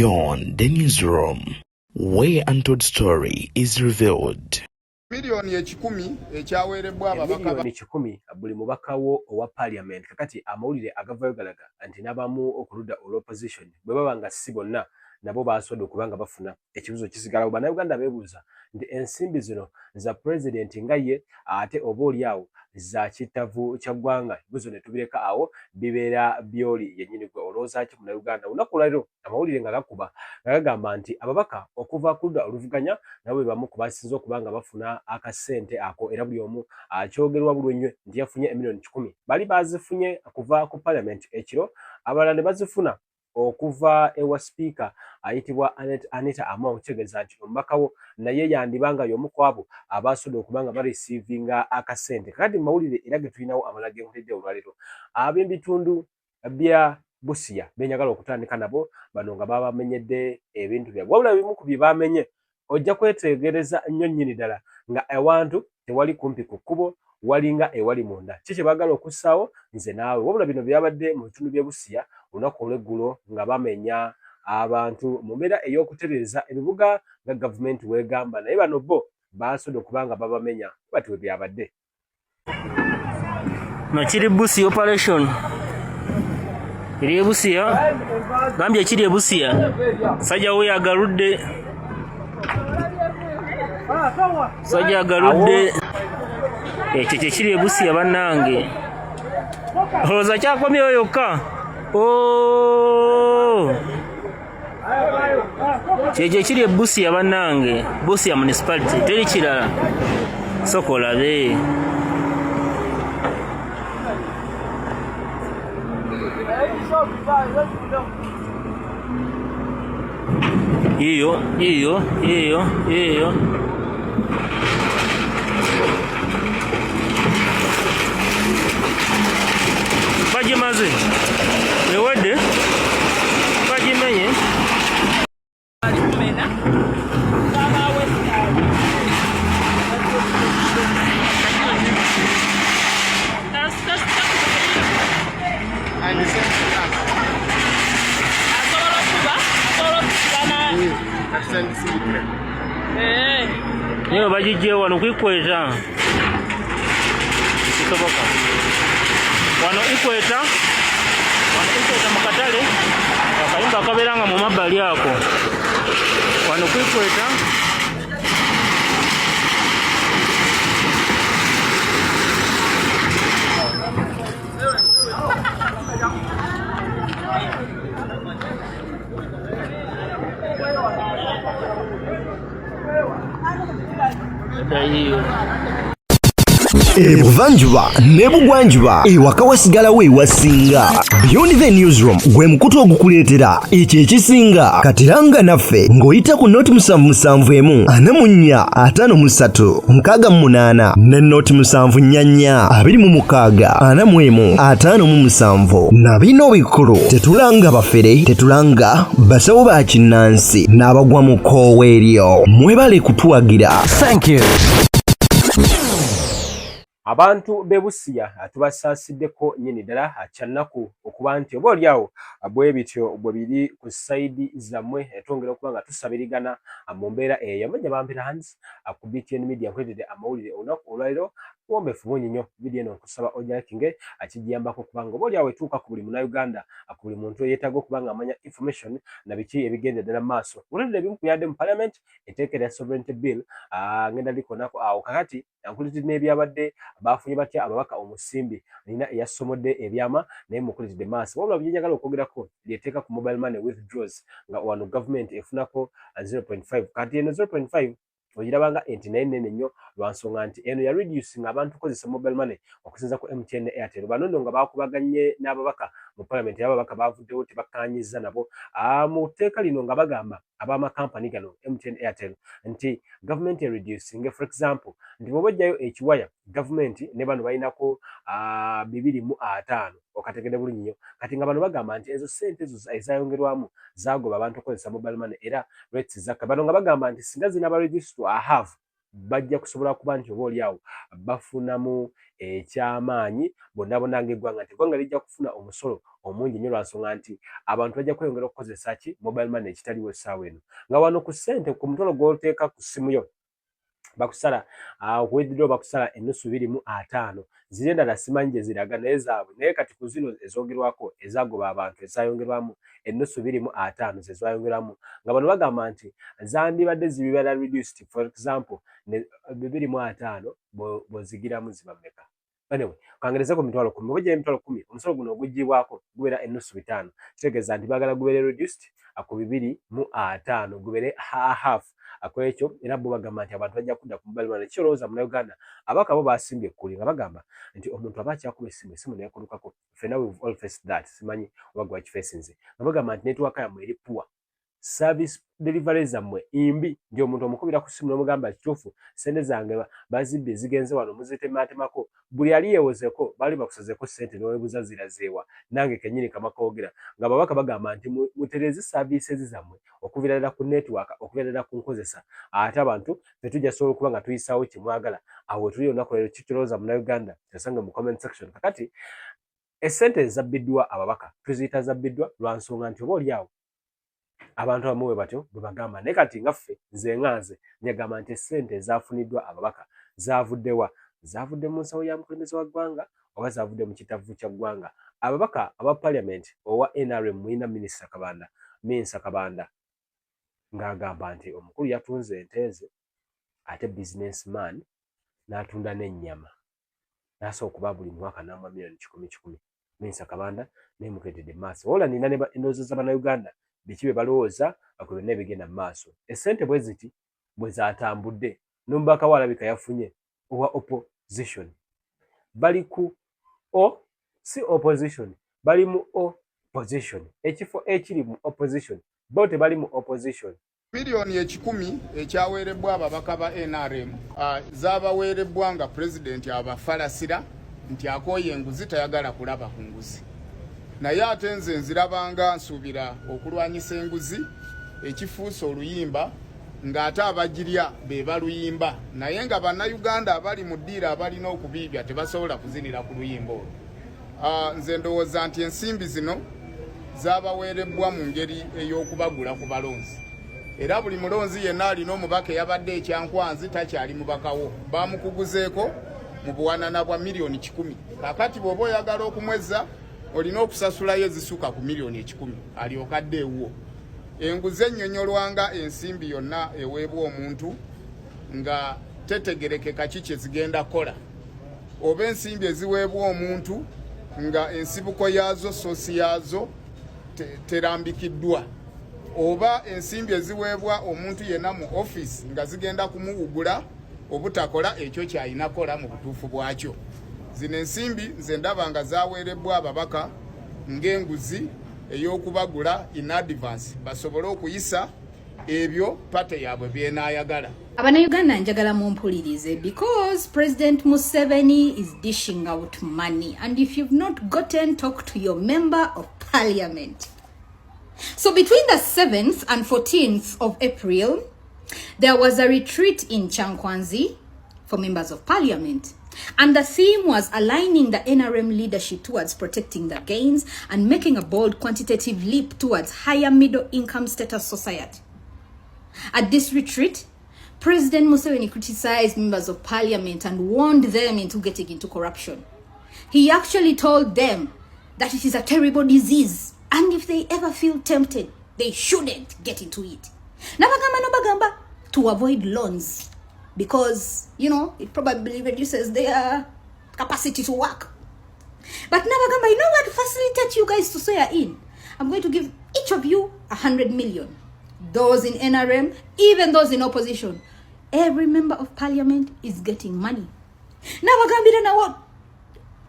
Beyond the newsroom, where untold story is revealed. Milioni ekikumi ekyaweerebwa ababaka milioni 10 buli mubakawo owa parliament kakati amawulire agavayo galaga anti nabamu okuludda olw'opposition bwe baba nga si bonna nabo baasodde okubanga bafuna ekibuzo kisigalawo. Bannayuganda beebuuza nti ensimbi zino za president nga ye ate oba oliawo za kitavu kya ggwanga ebibuzo ne tubireka awo bibeera byoli yennyini gwe olowooza ki munnayuganda. Olunaku lwaleero amawulire nga gakuba nga gagamba nti ababaka okuva ku ludda oluvuganya nabo be bamu ku basinze okubanga bafuna akasente ako era buli omu akyogerwa bulwenywe nti yafunye milioni 10 bali bazifunye kuva ku parliament ekiro, abalala ne bazifuna okuva ewa speaker ayitibwa Anita Among kitegeeza nti omubakawo naye yandibanga y'omu ku abo abaasodde okubanga barecevinga akasente. Kakati mu mawulire era ge tulinawo amala g'enkuledde olwaleero ab'ebitundu bya Busia benyagala okutandika nabo bano nga babamenyedde ebintu byabwe, wabula bimu ku bye bamenye ojja kwetegereza nnyo nnyini ddala nga ewantu tewali kumpi ku kkubo walinga ewali munda. Kiki bagala okussaawo nze naawe, wabula bino byabadde mu bitundu by'e Busia olunaku olw'eggulo nga bamenya abantu mu mbeera ey'okutereeza ebibuga nga gavumenti weegamba, naye bano bo baasodde okubanga babamenya bati we byabadde. Kiri Busia operation eri e Busia gambye kiri e Busia sajja we agaludde sajja agaludde ekyo kyekiri e Busia bannange olowooza kyakomyewo yokka kyekyo ekiri e Busia bannange Busia municipality teri kirala soko olabe. Iyo bagimaze ewedde bagimenye niyo bagijje wano kwikweta kisoboka wano ikweta mu katale akayumba akabeeranga mu mabbali ako wano kwikweta Ebuvanjuba ne bugwanjuba ewaka wasigalawo ewasinga. Beyond the newsroom gwe mukutu ogukuleetera ekyo ekisinga katiranga naffe ng'oyita ku noti 771 44 58 ne noti 744 26 41 na bino bikulu tetulanga bafere tetulanga basawo ba kinnansi n'abagwa mu koowa eryo mwebale kutuwagira. Thank you. Abantu b'e Busia tubasasiddeko nnyini ddala kyannaku okuba nti oba oliawo bwe bityo bwe biri ku sayidi zammwe etwongera okuba nga tusabirigana mu mbeera eyo. Bamenye bampera hands ku BTN Media nkweredde amawulire olunaku olwaleero kuwombeefu bungi nnyo vidiyo eno nkusaba ojalakinge akigiyambako kubanga oba oliawo etuuka ku buli munnayuganda ku buli muntu eyeetaaga okuba nga amanya information na biki ebigenda ddala mu maaso. Olwedde ebimu kuyadde mu parliament etteeka erya sovereignty bill ngenda likonako awo kakati nkulitidde n'ebyabadde bafunye batya ababaka omusimbi nina eyasomodde ebyama naye mukulitidde maaso wabula byenjagala okwogerako lyeteeka ku mobile money withdraws nga wano government efunako 0.5 kati eno 0.5 ogirabanga enti naye nene nnyo lwa nsonga nti eno ya reducing abantu kozesa mobile money okusinza ku MTN ne Airtel. Bano nno nga bakubaganye n'ababaka mu parliament era ababaka bavuddewo tebakkaanyizza nabo mu tteeka lino nga bagamba ab'amakampani gano MTN Airtel nti government reducing for example nti bw'oba ojjayo ekiwaya government ne bano balinako 250 okategedde bulungi nnyo kati nga bano bagamba nti ezo ssente ezo ezayongerwamu zagoba abantu okozesa mobile money era rates zakka. Bano nga bagamba nti singa zina ba register I have bajja kusobola kuba nti oba oli awo bafunamu ekyamaanyi bonna ng'eggwanga nti eggwanga lijja kufuna omusolo omungi nnyo lwansonga nti abantu bajja kweyongera okukozesa ki mobile money ekitaliwo essaawa eno nga wano ku ssente ku mutolo gw'oteeka ku ssimu yo bakusala okuweddirewo bakusala ennusu 25 ziri endala simanyi gye ziraga naye zaabwe naye kati ku zino ezoogerwako ezagoba abantu ezayongerwamu ennusu 25 ze zayongerwamu nga bano bagamba nti zandibadde zibibala reduced for example 25 bw'ozigiramu ziba mmeka anyway kangerezeko mitwalo 10 oba gye mitwalo 10 omusolo guno oguggyibwako gubeera ennusu 5 kitegeeza nti baagala gubeere reduced ku 25 gubeere half akwekyo era bo bagamba nti abantu bajja kudda ku mobile money kirowooza mu Uganda abaka bo basimbye ekkuli nga bagamba nti omuntu aba akyakuba essimu neekulukako ffenna we've all faced that simanyi oba gwa kifeesinze nga bagamba nti netiwaaka yammwe eri poor service delivery zammwe imbi nti omuntu omukubira ku ssimu n'omugamba kituufu ssente zange bazibbye zigenze wano muziteematemako buli ali yeewozeko baali bakusazeko ssente n'oweebuza zirazeewa nange kennyini kamakoogera nga babaka bagamba nti mutereze services zammwe okuviira ddala ku netiwaaka okuviira ddala ku nkozesa ate abantu tetujja sobola okuba nga tuyisaawo kyemwagala awo tuli olunaku leero kikirowooza munnayuganda yasange mu comment section kakati essente zabbiddwa ababaka tuziyita zabbiddwa lwansonga nti oba oli awo abantu abamu bwe batyo bwe bagamba naye kati nga ffe nze nganze nyagamba nti essente ezafuniddwa ababaka zavuddewa zavudde mu nsawo ya mukulembeze wa ggwanga oba zavudde mu kitavu kya ggwanga ababaka aba parliament owa NRM mulina Minsa Kabanda ng'agamba nti omukulu yatunze ente ze ate businessman n'atunda n'ennyama n'asobola okuba buli mwaka n'amwa milioni 10 Minsa Kabanda neemukeetedde maaso wabula nina endowooza z'Abannayuganda biki bye balowooza ku byonna ebigenda mu maaso essente bwe ziti bwe zaatambudde n'omubaka we alabika yafunye owa opposition bali ku si opposition bali mu opposition ekifo ekiri mu opposition bo tebali mu opposition Milioni 10 ekyaweerebbwa ababaka ba NRM zaabaweerebbwa nga president abafalasira nti akooye enguzi tayagala kulaba ku nguzi naye ate nze nzirabanga nsuubira okulwanyisa enguzi ekifuusa oluyimba ng'ate abagirya be baluyimba naye nga bannayuganda abali mu ddiira abalina okubiibya tebasobola kuzinira ku luyimba olwo nze ndowooza nti ensimbi zino zaabaweerebbwa mu ngeri ey'okubagula ku balonzi era buli mulonzi yenna alina omubaka eyabadde ekyankwanzi takyali mubakawo bamukuguzeeko mu buwanana bwa milioni 10 kakati bw'oba oyagala okumweza olina okusasulayo ezisuka ku milioni 10 alyoka addeewo enguzi ennyonnyolwanga ensimbi yonna eweebwa omuntu nga tetegerekeka ki kye zigenda kola oba ensimbi eziweebwa omuntu nga ensibuko yaazo sosi yaazo terambikiddwa oba ensimbi eziweebwa omuntu yenna mu office nga zigenda kumuwugula obutakola ekyo kyalina kola mu butuufu bwakyo zino ensimbi nze ndaba nga zaaweerebbwa ababaka ng'enguzi ey'okubagula in advance basobole okuyisa ebyo pate yaabwe byenaayagala. Abannayuganda njagala mumpulirize because President Museveni is dishing out money, and if you've not gotten, talk to your member of parliament. So between the 7th and 14th of April, there was a retreat in Chankwanzi for members of parliament. And the theme was aligning the NRM leadership towards protecting the gains and making a bold quantitative leap towards higher middle income status society. At this retreat, President Museveni criticized members of parliament and warned them into getting into corruption. He actually told them that it is a terrible disease, and if they ever feel tempted, they shouldn't get into it. Nabagamba to avoid loans, because, you know, it probably reduces their capacity to work. But Nabagamba, you know what, to facilitate you guys to swear in, I'm going to give each of you 100 million. Those in NRM, even those in opposition. Every member of parliament is getting money. Nabagambira na what?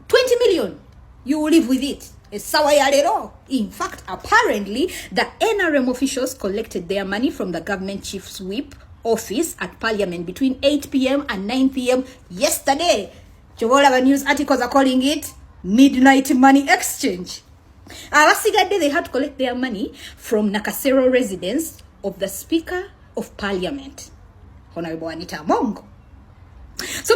20 million. You will live with it. In fact, apparently, the NRM officials collected their money from the government chief's whip office at parliament between 8 p.m. and 9 p.m. yesterday. Chovolaba news articles are calling it midnight money exchange. Abasigadde, they had to collect their money from Nakasero residence of the Speaker of Parliament, Honorable Anita Mongo. So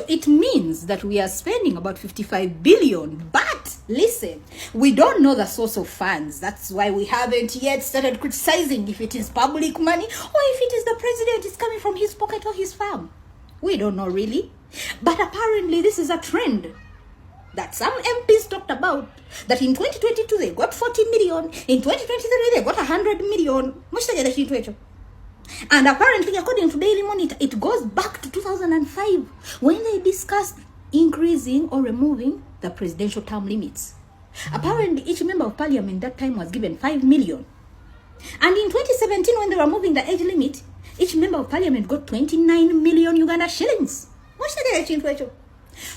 it means that we are spending about 55 billion, but listen, we don't know the source of funds. That's why we haven't yet started criticizing if it is public money or if it is the president is coming from his pocket or his farm. We don't know really, but apparently this is a trend that some MPs talked about, that in 2022 they got 40 million, in 2023 they got 100 million. And apparently, according to Daily Monitor, it goes back to 2005 when they discussed increasing or removing the presidential term limits. Apparently, each member of parliament that time was given 5 million. And in 2017, when they were moving the age limit, each member of parliament got 29 million Uganda shillings.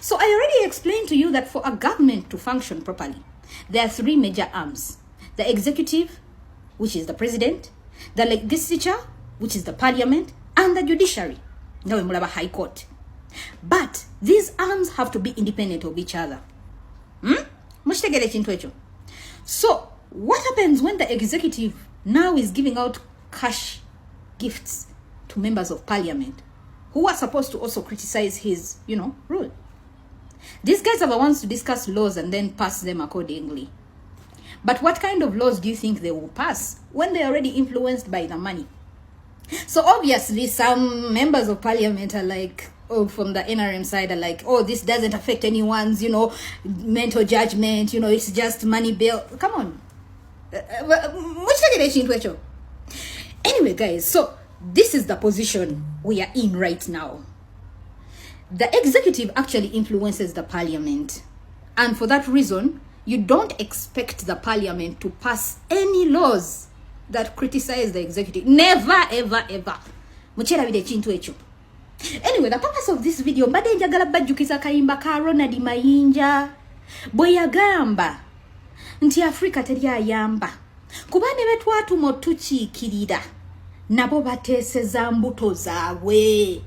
So I already explained to you that for a government to function properly, there are three major arms: the executive, which is the president, the legislature, which is the parliament, and the judiciary. Now we have a high court. But these arms have to be independent of each other. So what happens when the executive now is giving out cash gifts to members of parliament who are supposed to also criticize his, rule? These guys are the ones to discuss laws and then pass them accordingly. But what kind of laws do you think they will pass when they're already influenced by the money? So obviously some members of parliament are like, from the NRM side are like, this doesn't affect anyone's, mental judgment, it's just money bill. Come on. Anyway, guys, so this is the position we are in right now. The executive actually influences the parliament. And for that reason, you don't expect the parliament to pass any laws that criticize the executive. Never, ever, ever. Anyway, the purpose of this video, mbade njagala bajjukiza kayimba ka Ronald Mayinja bwe yagamba nti Afrika teri ayamba kuba ne betwatuma tukiikirira nabo bateeseza mbuto zaabwe.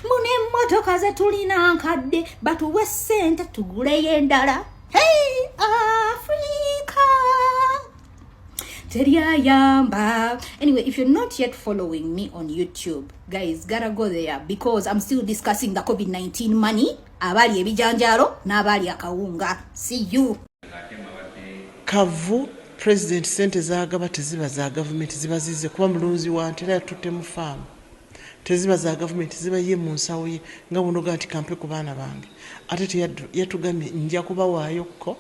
Mune emmotoka ze tulina nkadde batuwe ssente tuguleyo endala. Hey Africa! Anyway, if you're not yet following me on YouTube, guys, gotta go there because I'm still discussing the COVID-19 money. Abali ebijanjalo n'abali akawunga. See you. Kavu President Sente zaagaba teziba za government ziba zize kuba mulunzi wa ntera tutte mu farm. Teziba za government ziba ye mu nsawo ye nga bunoga nti kampe ku baana bange. Ate yatugambye nja kubawaayo ko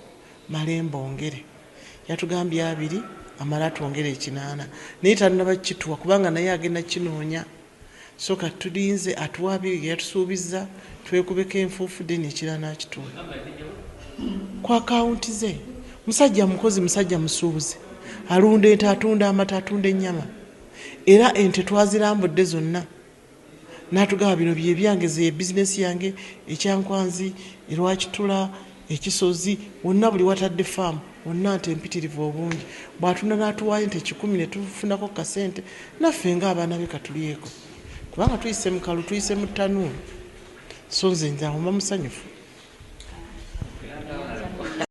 malembo ongere. Yatugambye abiri amala twongere 8 naye tanaba kituwa kubanga naye agenda kinoonya. So katulinze atwabi yatusuubiza twekubeka enfuufudde n'ekirana kituwa kwa akaunti ze. Musajja mukozi, musajja musuubuzi, alunda ente, atunda amata, atunda ennyama, era ente twazirambudde zonna n'atugaba bino bye byange, ze bizinesi yange, ekyankwanzi, erwakitula, ekisozi, wonna buli watadde faamu wonna nte mpitirivu obungi. Bw'atunda n'atuwaayo nte 10 ne tufunako kasente, naffe ng'abaana be katulyeko kubanga tuyise mu kalu, tuyise mu ttanuulu. So nze nze awo musanyufu.